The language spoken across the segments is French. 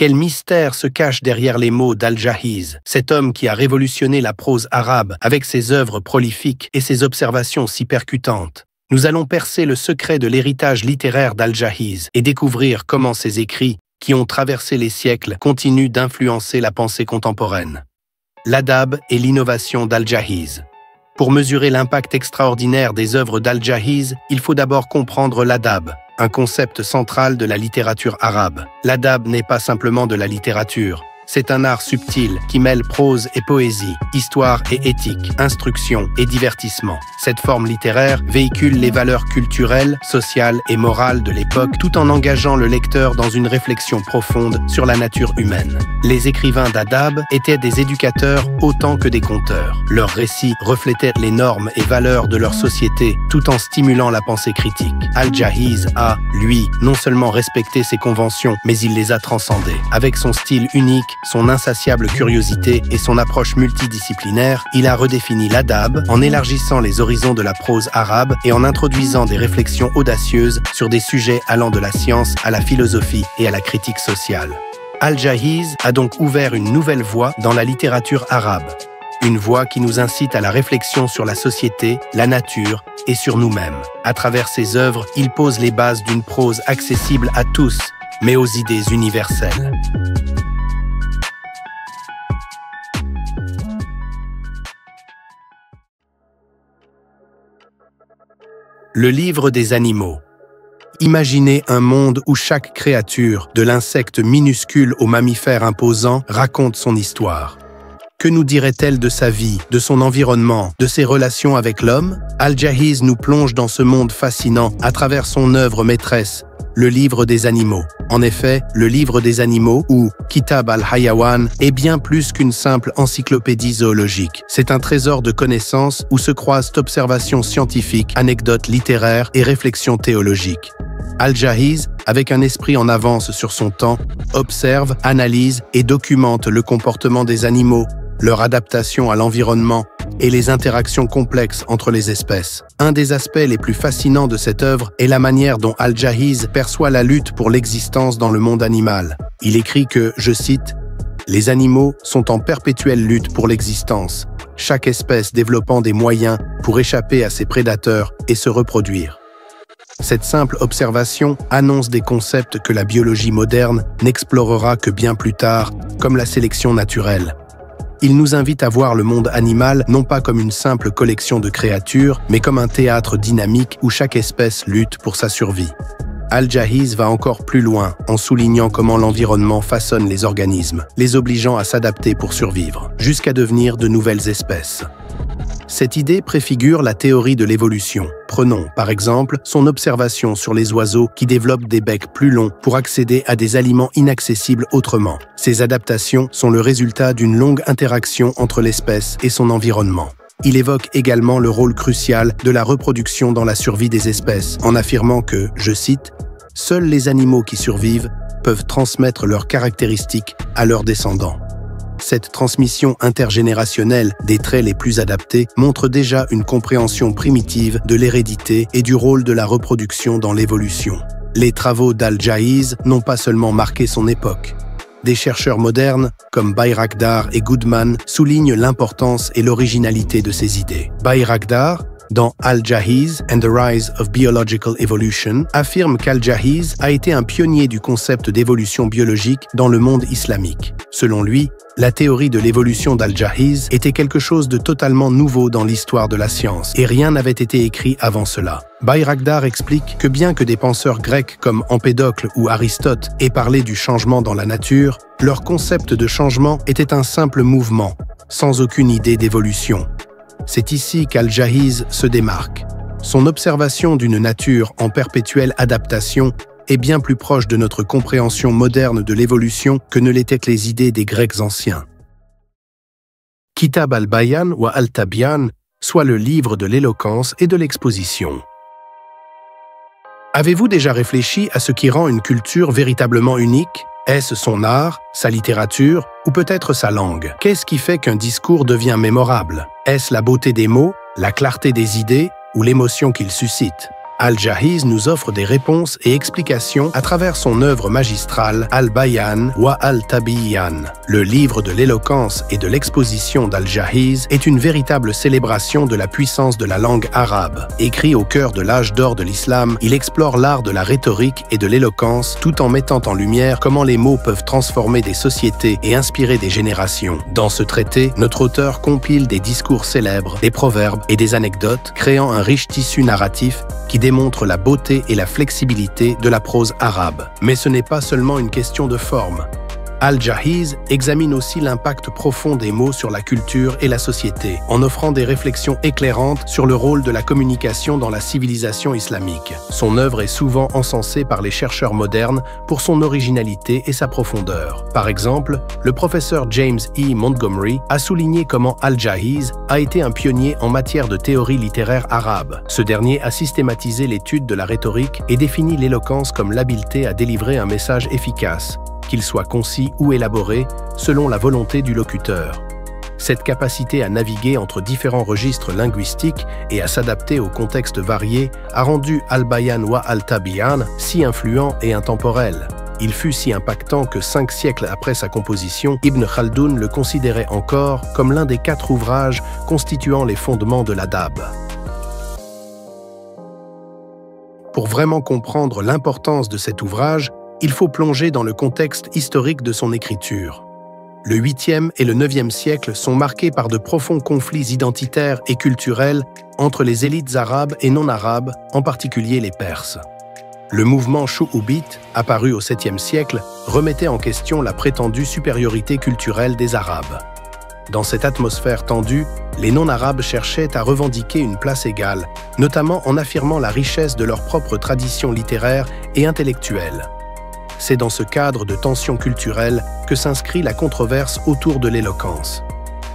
Quel mystère se cache derrière les mots d'Al-Jahiz, cet homme qui a révolutionné la prose arabe avec ses œuvres prolifiques et ses observations si percutantes. Nous allons percer le secret de l'héritage littéraire d'Al-Jahiz et découvrir comment ses écrits, qui ont traversé les siècles, continuent d'influencer la pensée contemporaine. L'adab et l'innovation d'Al-Jahiz. Pour mesurer l'impact extraordinaire des œuvres d'Al-Jahiz, il faut d'abord comprendre l'adab, un concept central de la littérature arabe. L'adab n'est pas simplement de la littérature. C'est un art subtil qui mêle prose et poésie, histoire et éthique, instruction et divertissement. Cette forme littéraire véhicule les valeurs culturelles, sociales et morales de l'époque tout en engageant le lecteur dans une réflexion profonde sur la nature humaine. Les écrivains d'adab étaient des éducateurs autant que des conteurs. Leurs récits reflétaient les normes et valeurs de leur société tout en stimulant la pensée critique. Al-Jahiz a, lui, non seulement respecté ses conventions, mais il les a transcendées. Avec son style unique, son insatiable curiosité et son approche multidisciplinaire, il a redéfini l'adab en élargissant les horizons de la prose arabe et en introduisant des réflexions audacieuses sur des sujets allant de la science à la philosophie et à la critique sociale. Al-Jahiz a donc ouvert une nouvelle voie dans la littérature arabe, une voie qui nous incite à la réflexion sur la société, la nature et sur nous-mêmes. À travers ses œuvres, il pose les bases d'une prose accessible à tous, mais aux idées universelles. Le livre des animaux. Imaginez un monde où chaque créature, de l'insecte minuscule au mammifère imposant, raconte son histoire. Que nous dirait-elle de sa vie, de son environnement, de ses relations avec l'homme? Al-Jahiz nous plonge dans ce monde fascinant à travers son œuvre maîtresse, le livre des animaux. En effet, le livre des animaux, ou Kitab al-Hayawan, est bien plus qu'une simple encyclopédie zoologique. C'est un trésor de connaissances où se croisent observations scientifiques, anecdotes littéraires et réflexions théologiques. Al-Jahiz, avec un esprit en avance sur son temps, observe, analyse et documente le comportement des animaux, leur adaptation à l'environnement et les interactions complexes entre les espèces. Un des aspects les plus fascinants de cette œuvre est la manière dont Al-Jahiz perçoit la lutte pour l'existence dans le monde animal. Il écrit que, je cite, « Les animaux sont en perpétuelle lutte pour l'existence, chaque espèce développant des moyens pour échapper à ses prédateurs et se reproduire. » Cette simple observation annonce des concepts que la biologie moderne n'explorera que bien plus tard, comme la sélection naturelle. Il nous invite à voir le monde animal non pas comme une simple collection de créatures, mais comme un théâtre dynamique où chaque espèce lutte pour sa survie. Al-Jahiz va encore plus loin en soulignant comment l'environnement façonne les organismes, les obligeant à s'adapter pour survivre, jusqu'à devenir de nouvelles espèces. Cette idée préfigure la théorie de l'évolution. Prenons, par exemple, son observation sur les oiseaux qui développent des becs plus longs pour accéder à des aliments inaccessibles autrement. Ces adaptations sont le résultat d'une longue interaction entre l'espèce et son environnement. Il évoque également le rôle crucial de la reproduction dans la survie des espèces, en affirmant que, je cite, « Seuls les animaux qui survivent peuvent transmettre leurs caractéristiques à leurs descendants. » Cette transmission intergénérationnelle des traits les plus adaptés montre déjà une compréhension primitive de l'hérédité et du rôle de la reproduction dans l'évolution. Les travaux d'Al-Jahiz n'ont pas seulement marqué son époque. Des chercheurs modernes, comme Bayraktar et Goodman, soulignent l'importance et l'originalité de ces idées. Bayraktar, dans Al-Jahiz and the Rise of Biological Evolution, affirme qu'Al-Jahiz a été un pionnier du concept d'évolution biologique dans le monde islamique. Selon lui, la théorie de l'évolution d'Al-Jahiz était quelque chose de totalement nouveau dans l'histoire de la science, et rien n'avait été écrit avant cela. Bayraktar explique que bien que des penseurs grecs comme Empédocle ou Aristote aient parlé du changement dans la nature, leur concept de changement était un simple mouvement, sans aucune idée d'évolution. C'est ici qu'Al-Jahiz se démarque. Son observation d'une nature en perpétuelle adaptation est bien plus proche de notre compréhension moderne de l'évolution que ne l'étaient les idées des Grecs anciens. Kitab al-Bayan ou al-Tabyan, soit le livre de l'éloquence et de l'exposition. Avez-vous déjà réfléchi à ce qui rend une culture véritablement unique? Est-ce son art, sa littérature ou peut-être sa langue? Qu'est-ce qui fait qu'un discours devient mémorable? Est-ce la beauté des mots, la clarté des idées ou l'émotion qu'il suscite? Al-Jahiz nous offre des réponses et explications à travers son œuvre magistrale Al-Bayan wa Al-Tabiyan. Le livre de l'éloquence et de l'exposition d'Al-Jahiz est une véritable célébration de la puissance de la langue arabe. Écrit au cœur de l'âge d'or de l'islam, il explore l'art de la rhétorique et de l'éloquence tout en mettant en lumière comment les mots peuvent transformer des sociétés et inspirer des générations. Dans ce traité, notre auteur compile des discours célèbres, des proverbes et des anecdotes, créant un riche tissu narratif qui démontre la beauté et la flexibilité de la prose arabe. Mais ce n'est pas seulement une question de forme. Al-Jahiz examine aussi l'impact profond des mots sur la culture et la société, en offrant des réflexions éclairantes sur le rôle de la communication dans la civilisation islamique. Son œuvre est souvent encensée par les chercheurs modernes pour son originalité et sa profondeur. Par exemple, le professeur James E. Montgomery a souligné comment Al-Jahiz a été un pionnier en matière de théorie littéraire arabe. Ce dernier a systématisé l'étude de la rhétorique et défini l'éloquence comme l'habileté à délivrer un message efficace, qu'il soit concis ou élaboré, selon la volonté du locuteur. Cette capacité à naviguer entre différents registres linguistiques et à s'adapter aux contextes variés a rendu Al-Bayan wa Al-Tabiyan si influent et intemporel. Il fut si impactant que 5 siècles après sa composition, Ibn Khaldoun le considérait encore comme l'un des 4 ouvrages constituant les fondements de l'adab. Pour vraiment comprendre l'importance de cet ouvrage, il faut plonger dans le contexte historique de son écriture. Le 8e et le 9e siècle sont marqués par de profonds conflits identitaires et culturels entre les élites arabes et non-arabes, en particulier les Perses. Le mouvement chououbite, apparu au 7e siècle, remettait en question la prétendue supériorité culturelle des Arabes. Dans cette atmosphère tendue, les non-arabes cherchaient à revendiquer une place égale, notamment en affirmant la richesse de leur propre tradition littéraire et intellectuelle. C'est dans ce cadre de tension culturelle que s'inscrit la controverse autour de l'éloquence.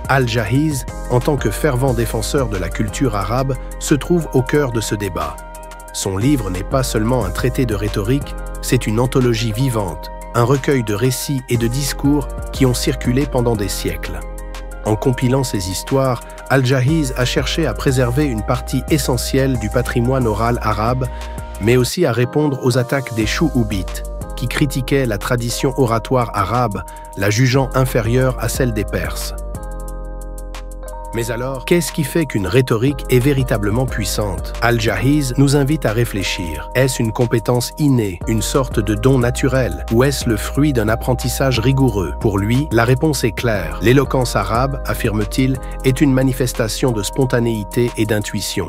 Al-Jahiz, en tant que fervent défenseur de la culture arabe, se trouve au cœur de ce débat. Son livre n'est pas seulement un traité de rhétorique, c'est une anthologie vivante, un recueil de récits et de discours qui ont circulé pendant des siècles. En compilant ces histoires, Al-Jahiz a cherché à préserver une partie essentielle du patrimoine oral arabe, mais aussi à répondre aux attaques des chououbites, qui critiquaient la tradition oratoire arabe, la jugeant inférieure à celle des Perses. Mais alors, qu'est-ce qui fait qu'une rhétorique est véritablement puissante? Al-Jahiz nous invite à réfléchir. Est-ce une compétence innée, une sorte de don naturel, ou est-ce le fruit d'un apprentissage rigoureux? Pour lui, la réponse est claire. L'éloquence arabe, affirme-t-il, est une manifestation de spontanéité et d'intuition.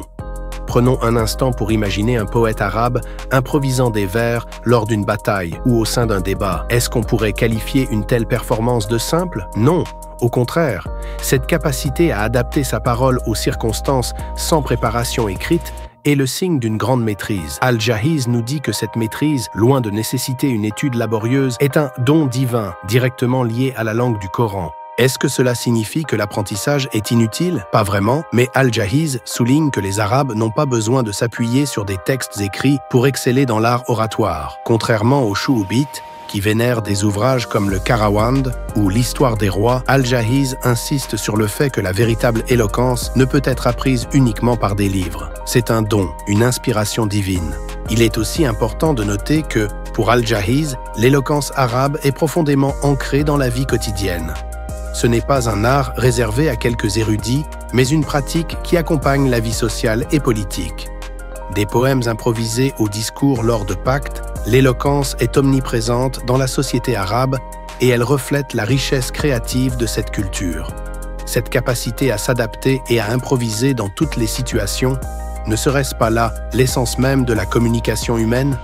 Prenons un instant pour imaginer un poète arabe improvisant des vers lors d'une bataille ou au sein d'un débat. Est-ce qu'on pourrait qualifier une telle performance de simple? Non, au contraire. Cette capacité à adapter sa parole aux circonstances sans préparation écrite est le signe d'une grande maîtrise. Al-Jahiz nous dit que cette maîtrise, loin de nécessiter une étude laborieuse, est un don divin directement lié à la langue du Coran. Est-ce que cela signifie que l'apprentissage est inutile? Pas vraiment, mais Al-Jahiz souligne que les Arabes n'ont pas besoin de s'appuyer sur des textes écrits pour exceller dans l'art oratoire. Contrairement aux chououbites, qui vénèrent des ouvrages comme le Karawand ou l'Histoire des rois, Al-Jahiz insiste sur le fait que la véritable éloquence ne peut être apprise uniquement par des livres. C'est un don, une inspiration divine. Il est aussi important de noter que, pour Al-Jahiz, l'éloquence arabe est profondément ancrée dans la vie quotidienne. Ce n'est pas un art réservé à quelques érudits, mais une pratique qui accompagne la vie sociale et politique. Des poèmes improvisés au discours lors de pactes, l'éloquence est omniprésente dans la société arabe et elle reflète la richesse créative de cette culture. Cette capacité à s'adapter et à improviser dans toutes les situations, ne serait-ce pas là l'essence même de la communication humaine?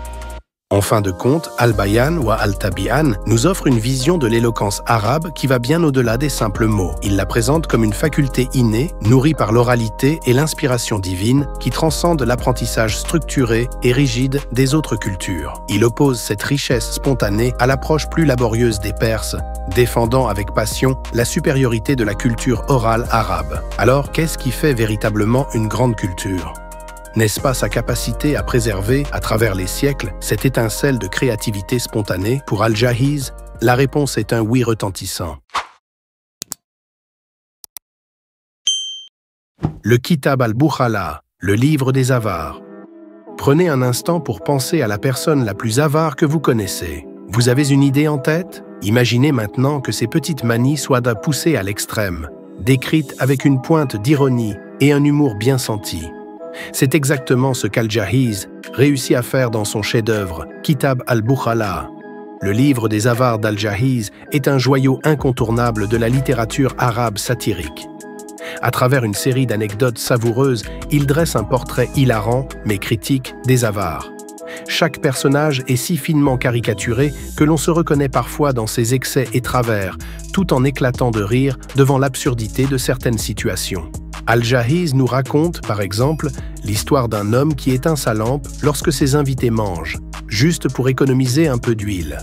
En fin de compte, Al-Bayan wa Al-Tabiyan nous offre une vision de l'éloquence arabe qui va bien au-delà des simples mots. Il la présente comme une faculté innée, nourrie par l'oralité et l'inspiration divine, qui transcende l'apprentissage structuré et rigide des autres cultures. Il oppose cette richesse spontanée à l'approche plus laborieuse des Perses, défendant avec passion la supériorité de la culture orale arabe. Alors, qu'est-ce qui fait véritablement une grande culture? N'est-ce pas sa capacité à préserver, à travers les siècles, cette étincelle de créativité spontanée? Pour Al-Jahiz, la réponse est un oui retentissant. Le Kitab al-Bukhala, le livre des avares. Prenez un instant pour penser à la personne la plus avare que vous connaissez. Vous avez une idée en tête? Imaginez maintenant que ces petites manies soient poussées à l'extrême, décrites avec une pointe d'ironie et un humour bien senti. C'est exactement ce qu'Al-Jahiz réussit à faire dans son chef-d'œuvre, Kitab al-Bukhala. Le livre des avares d'Al-Jahiz est un joyau incontournable de la littérature arabe satirique. À travers une série d'anecdotes savoureuses, il dresse un portrait hilarant, mais critique, des avares. Chaque personnage est si finement caricaturé que l'on se reconnaît parfois dans ses excès et travers, tout en éclatant de rire devant l'absurdité de certaines situations. Al-Jahiz nous raconte, par exemple, l'histoire d'un homme qui éteint sa lampe lorsque ses invités mangent, juste pour économiser un peu d'huile.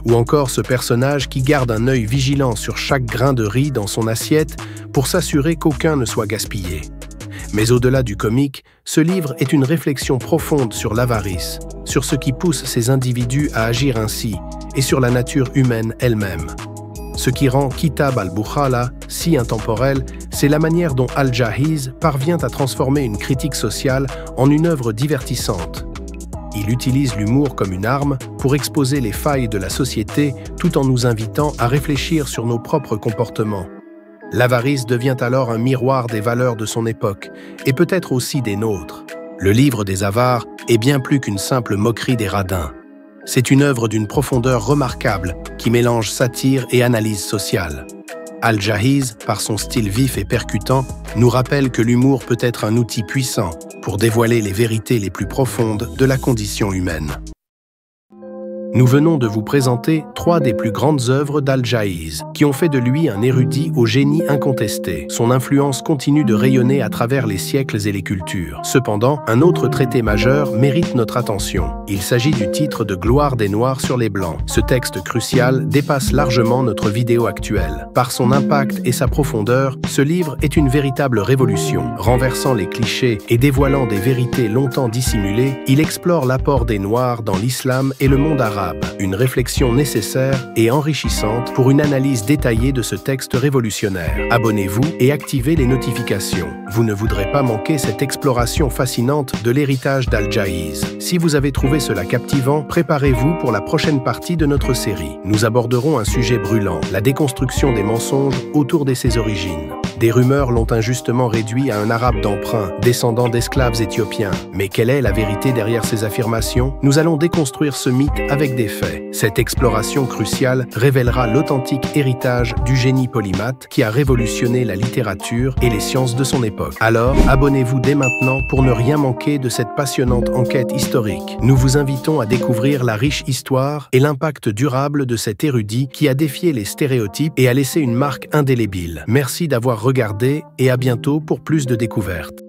Ou encore ce personnage qui garde un œil vigilant sur chaque grain de riz dans son assiette pour s'assurer qu'aucun ne soit gaspillé. Mais au-delà du comique, ce livre est une réflexion profonde sur l'avarice, sur ce qui pousse ces individus à agir ainsi et sur la nature humaine elle-même. Ce qui rend Kitab al-Bukhala si intemporel, c'est la manière dont Al-Jahiz parvient à transformer une critique sociale en une œuvre divertissante. Il utilise l'humour comme une arme pour exposer les failles de la société tout en nous invitant à réfléchir sur nos propres comportements. L'avarice devient alors un miroir des valeurs de son époque et peut-être aussi des nôtres. Le livre des avares est bien plus qu'une simple moquerie des radins. C'est une œuvre d'une profondeur remarquable qui mélange satire et analyse sociale. Al-Jahiz, par son style vif et percutant, nous rappelle que l'humour peut être un outil puissant pour dévoiler les vérités les plus profondes de la condition humaine. Nous venons de vous présenter 3 des plus grandes œuvres d'Al-Jahiz, qui ont fait de lui un érudit au génie incontesté. Son influence continue de rayonner à travers les siècles et les cultures. Cependant, un autre traité majeur mérite notre attention. Il s'agit du titre de Gloire des Noirs sur les Blancs. Ce texte crucial dépasse largement notre vidéo actuelle. Par son impact et sa profondeur, ce livre est une véritable révolution. Renversant les clichés et dévoilant des vérités longtemps dissimulées, il explore l'apport des Noirs dans l'islam et le monde arabe. Une réflexion nécessaire et enrichissante pour une analyse détaillée de ce texte révolutionnaire. Abonnez-vous et activez les notifications. Vous ne voudrez pas manquer cette exploration fascinante de l'héritage d'Al-Jahiz. Si vous avez trouvé cela captivant, préparez-vous pour la prochaine partie de notre série. Nous aborderons un sujet brûlant, la déconstruction des mensonges autour de ses origines. Des rumeurs l'ont injustement réduit à un arabe d'emprunt, descendant d'esclaves éthiopiens. Mais quelle est la vérité derrière ces affirmations? Nous allons déconstruire ce mythe avec des faits. Cette exploration cruciale révélera l'authentique héritage du génie polymathe qui a révolutionné la littérature et les sciences de son époque. Alors, abonnez-vous dès maintenant pour ne rien manquer de cette passionnante enquête historique. Nous vous invitons à découvrir la riche histoire et l'impact durable de cet érudit qui a défié les stéréotypes et a laissé une marque indélébile. Merci d'avoir regardé et à bientôt pour plus de découvertes.